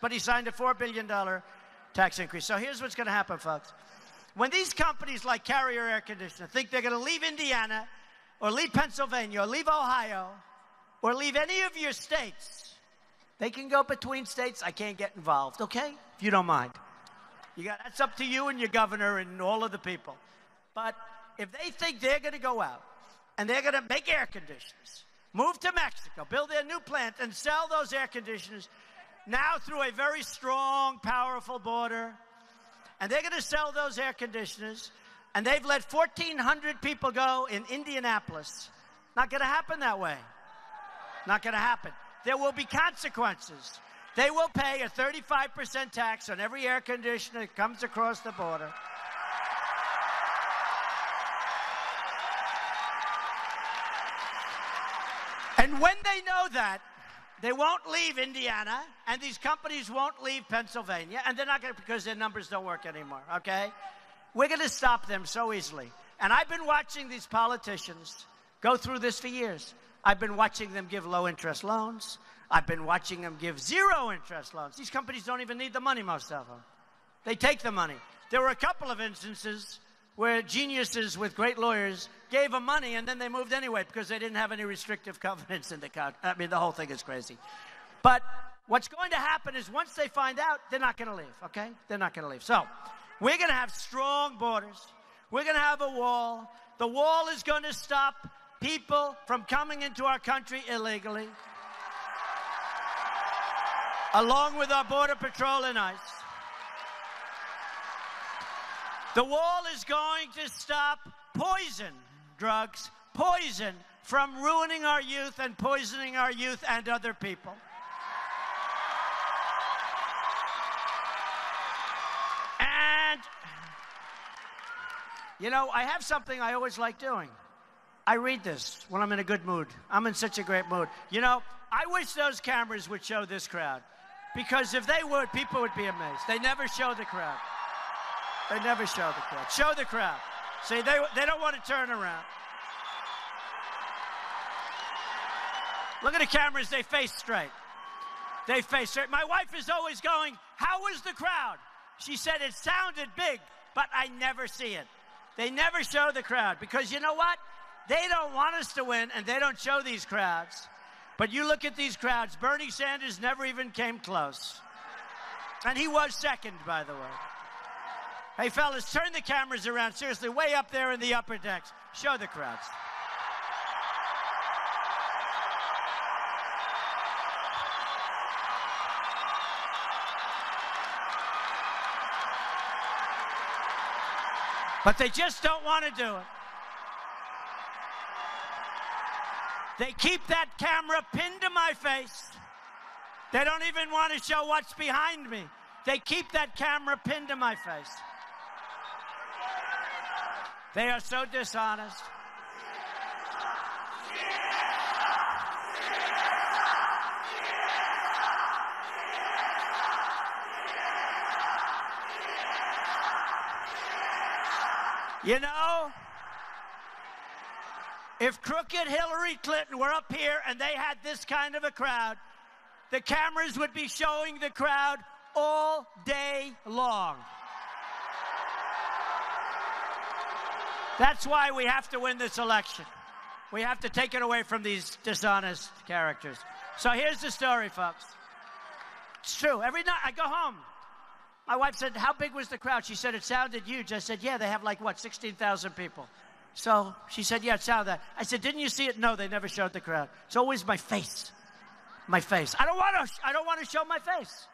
but he signed a $4 billion tax increase. So here's what's going to happen, folks. When these companies like Carrier Air Conditioner think they're going to leave Indiana or leave Pennsylvania or leave Ohio or leave any of your states, they can go between states. I can't get involved, okay? If you don't mind. That's up to you and your governor and all of the people. But if they think they're going to go out and they're going to make air conditioners, move to Mexico, build their new plant, and sell those air conditioners now through a very strong, powerful border, and they're going to sell those air conditioners, and they've let 1,400 people go in Indianapolis. Not going to happen that way. Not going to happen. There will be consequences. They will pay a 35% tax on every air conditioner that comes across the border. And when they know that, they won't leave Indiana, and these companies won't leave Pennsylvania, and they're not going to, because their numbers don't work anymore, okay? We're going to stop them so easily. And I've been watching these politicians go through this for years. I've been watching them give low-interest loans. I've been watching them give zero-interest loans. These companies don't even need the money, most of them. They take the money. There were a couple of instances where geniuses with great lawyers gave them money, and then they moved anyway because they didn't have any restrictive covenants in the country. I mean, the whole thing is crazy. But what's going to happen is once they find out, they're not going to leave, okay? They're not going to leave. So we're going to have strong borders. We're going to have a wall. The wall is going to stop people from coming into our country illegally, along with our Border Patrol and ICE. The wall is going to stop poison drugs, poison, from ruining our youth and poisoning our youth and other people. And, you know, I have something I always like doing. I read this when I'm in a good mood. I'm in such a great mood. You know, I wish those cameras would show this crowd, because if they would, people would be amazed. They never show the crowd. They never show the crowd. Show the crowd. See, they don't want to turn around. Look at the cameras. They face straight. They face straight. My wife is always going, how was the crowd? She said it sounded big, but I never see it. They never show the crowd because you know what? They don't want us to win, and they don't show these crowds. But you look at these crowds. Bernie Sanders never even came close. And he was second, by the way. Hey, fellas, turn the cameras around. Seriously, way up there in the upper decks. Show the crowds. But they just don't want to do it. They keep that camera pinned to my face. They don't even want to show what's behind me. They keep that camera pinned to my face. They are so dishonest. You know, if crooked Hillary Clinton were up here and they had this kind of a crowd, the cameras would be showing the crowd all day long. That's why we have to win this election. We have to take it away from these dishonest characters. So here's the story, folks. It's true. Every night I go home. My wife said, how big was the crowd? She said, it sounded huge. I said, yeah, they have like, what, 16,000 people. So she said, yeah, it sounded that. I said, didn't you see it? No, they never showed the crowd. It's always my face. My face. I don't want to show my face.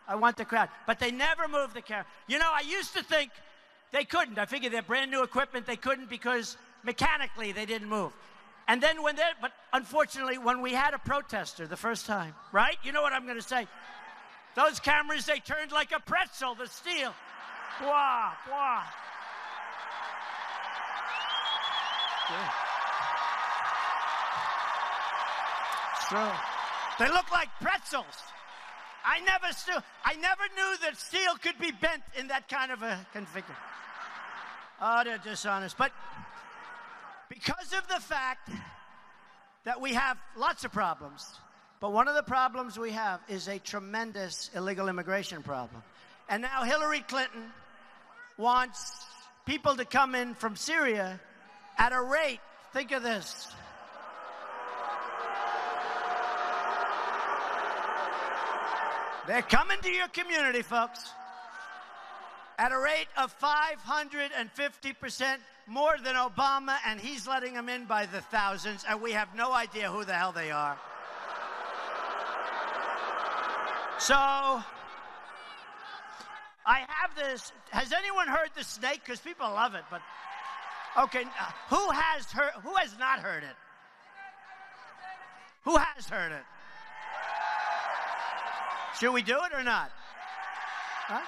I want the crowd. But they never move the camera. You know, I used to think they couldn't. I figured they're brand new equipment. They couldn't because mechanically they didn't move. And then but unfortunately, when we had a protester the first time, right? You know what I'm going to say. Those cameras, they turned like a pretzel, the steel. Wah, wah. Yeah. It's true. They look like pretzels. I never knew that steel could be bent in that kind of a configuration. Oh, they're dishonest. But because of the fact that we have lots of problems, But one of the problems we have is a tremendous illegal immigration problem. And now Hillary Clinton wants people to come in from Syria at a rate, think of this. They're coming to your community, folks, at a rate of 550% more than Obama, and he's letting them in by the thousands, and we have no idea who the hell they are. So, I have this. Has anyone heard the snake? Because people love it, but okay. Who has not heard it? Who has heard it? Should we do it or not? Huh?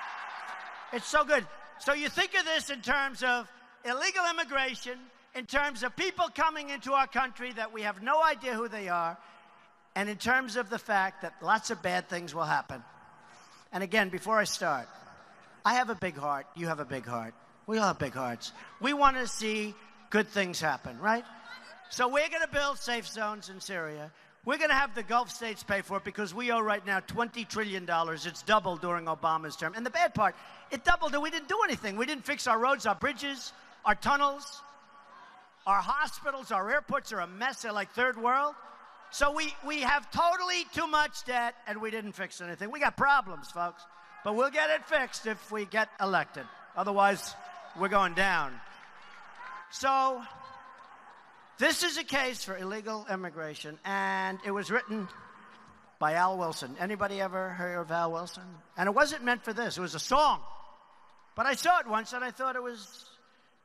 It's so good. So you think of this in terms of illegal immigration, in terms of people coming into our country that we have no idea who they are, and in terms of the fact that lots of bad things will happen. And again, before I start, I have a big heart. You have a big heart. We all have big hearts. We want to see good things happen, right? So we're going to build safe zones in Syria. We're going to have the Gulf states pay for it because we owe right now $20 trillion. It's doubled during Obama's term. And the bad part, it doubled and we didn't do anything. We didn't fix our roads, our bridges, our tunnels, our hospitals, our airports are a mess. They're like third world. So we have totally too much debt and we didn't fix anything. We got problems, folks. But we'll get it fixed if we get elected. Otherwise, we're going down. So this is a case for illegal immigration, and it was written by Al Wilson. Anybody ever heard of Al Wilson? And it wasn't meant for this. It was a song. But I saw it once, and I thought it was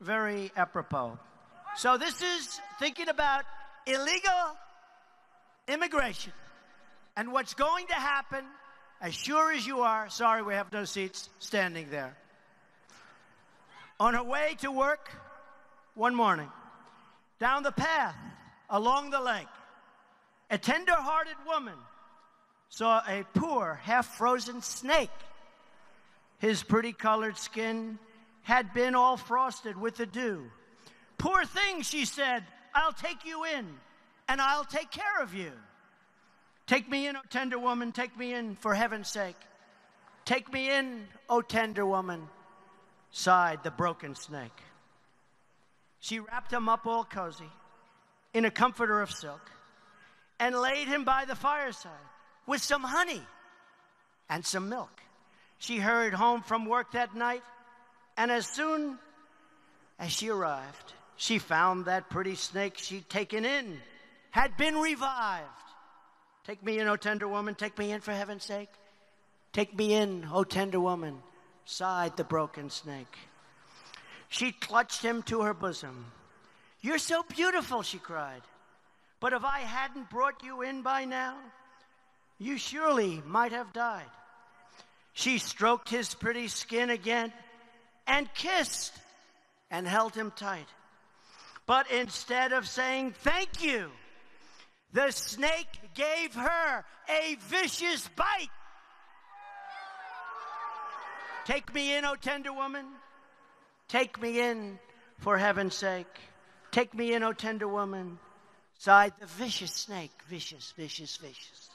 very apropos. So this is thinking about illegal immigration and what's going to happen as sure as you are. Sorry, we have no seats standing there. On her way to work one morning, down the path, along the lake, a tender-hearted woman saw a poor, half-frozen snake. His pretty-colored skin had been all frosted with the dew. "Poor thing," she said, "I'll take you in, and I'll take care of you." "Take me in, O tender woman, take me in, for heaven's sake. Take me in, O tender woman," sighed the broken snake. She wrapped him up all cozy in a comforter of silk and laid him by the fireside with some honey and some milk. She hurried home from work that night, and as soon as she arrived, she found that pretty snake she'd taken in had been revived. "Take me in, O tender woman, take me in for heaven's sake. Take me in, O tender woman," sighed the broken snake. She clutched him to her bosom. "You're so beautiful," she cried. "But if I hadn't brought you in by now, you surely might have died." She stroked his pretty skin again and kissed and held him tight. But instead of saying thank you, the snake gave her a vicious bite. "Take me in, O tender woman. Take me in, for heaven's sake. Take me in, O tender woman," sighed the vicious snake. Vicious, vicious, vicious.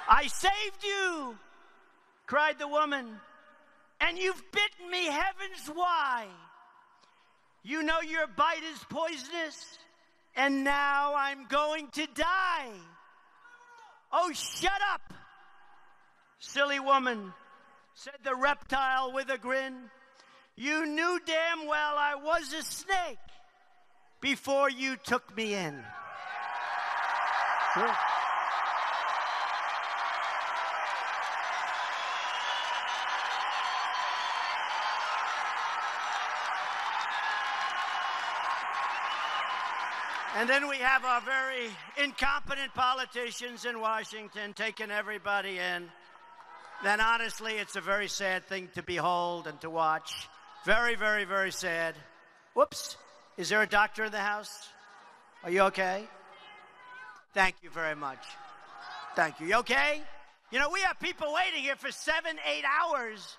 "I saved you," cried the woman, "and you've bitten me, heavens, why? You know your bite is poisonous, and now I'm going to die." "Oh, shut up, silly woman," said the reptile with a grin. "You knew damn well I was a snake before you took me in." Cool. And then we have our very incompetent politicians in Washington taking everybody in. Then honestly, it's a very sad thing to behold and to watch. Very, very, very sad. Whoops. Is there a doctor in the house? Are you okay? Thank you very much. Thank you. You okay? You know, we have people waiting here for 7, 8 hours.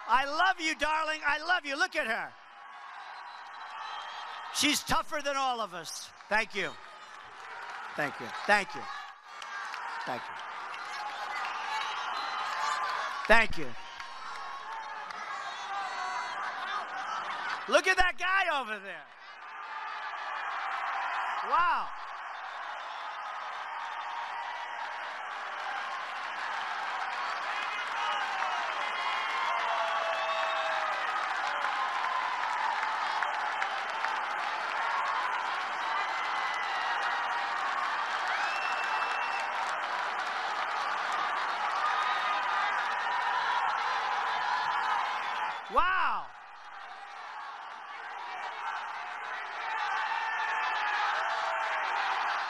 I love you, darling. I love you. Look at her. She's tougher than all of us. Thank you. Thank you. Thank you. Thank you. Thank you. Look at that guy over there. Wow. Wow.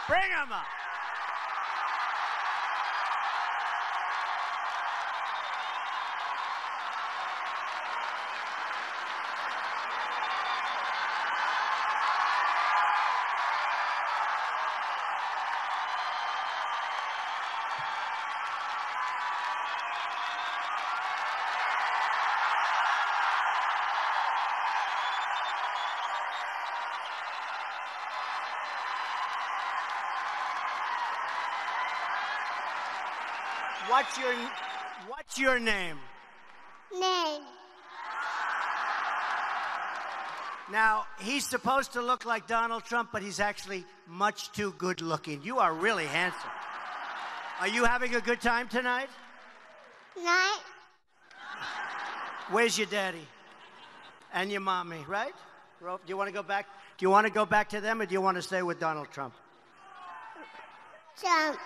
Bring him up. What's your name? Name. Now, he's supposed to look like Donald Trump, but he's actually much too good looking. You are really handsome. Are you having a good time tonight? Night. Where's your daddy? And your mommy, right? Do you want to go back? Do you want to go back to them, or do you want to stay with Donald Trump? Trump.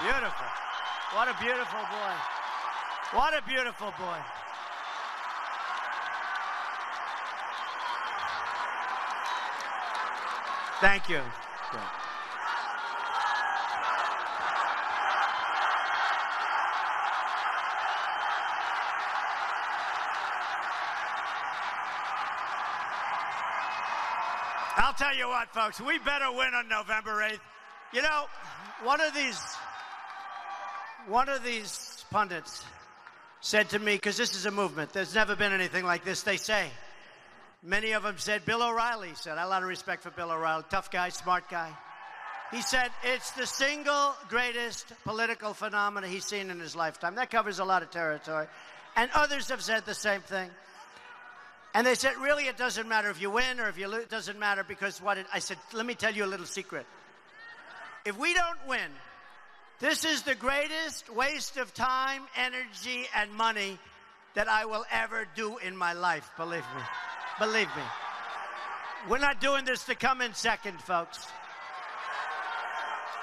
Beautiful. What a beautiful boy. What a beautiful boy. Thank you. Good. I'll tell you what, folks, we better win on November 8th. You know, one of these pundits said to me, because this is a movement, there's never been anything like this, they say. Many of them said, Bill O'Reilly said, I have a lot of respect for Bill O'Reilly, tough guy, smart guy. He said, it's the single greatest political phenomena he's seen in his lifetime. That covers a lot of territory. And others have said the same thing. And they said, really, it doesn't matter if you win or if you lose. It doesn't matter because I said, let me tell you a little secret. If we don't win, this is the greatest waste of time, energy, and money that I will ever do in my life, believe me. Believe me. We're not doing this to come in second, folks.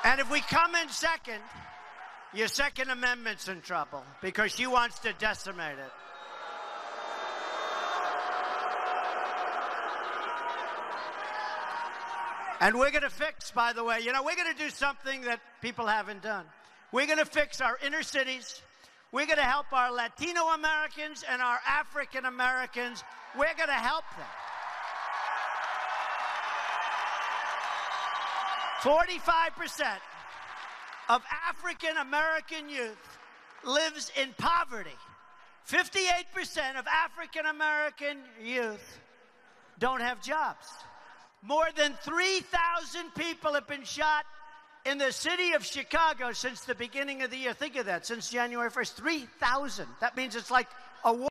And if we come in second, your Second Amendment's in trouble because she wants to decimate it. And we're going to fix, by the way, we're going to do something that people haven't done. We're going to fix our inner cities. We're going to help our Latino Americans and our African Americans. We're going to help them. 45% of African American youth lives in poverty. 58% of African American youth don't have jobs. More than 3,000 people have been shot in the city of Chicago since the beginning of the year. Think of that, since January 1st, 3,000. That means it's like a war.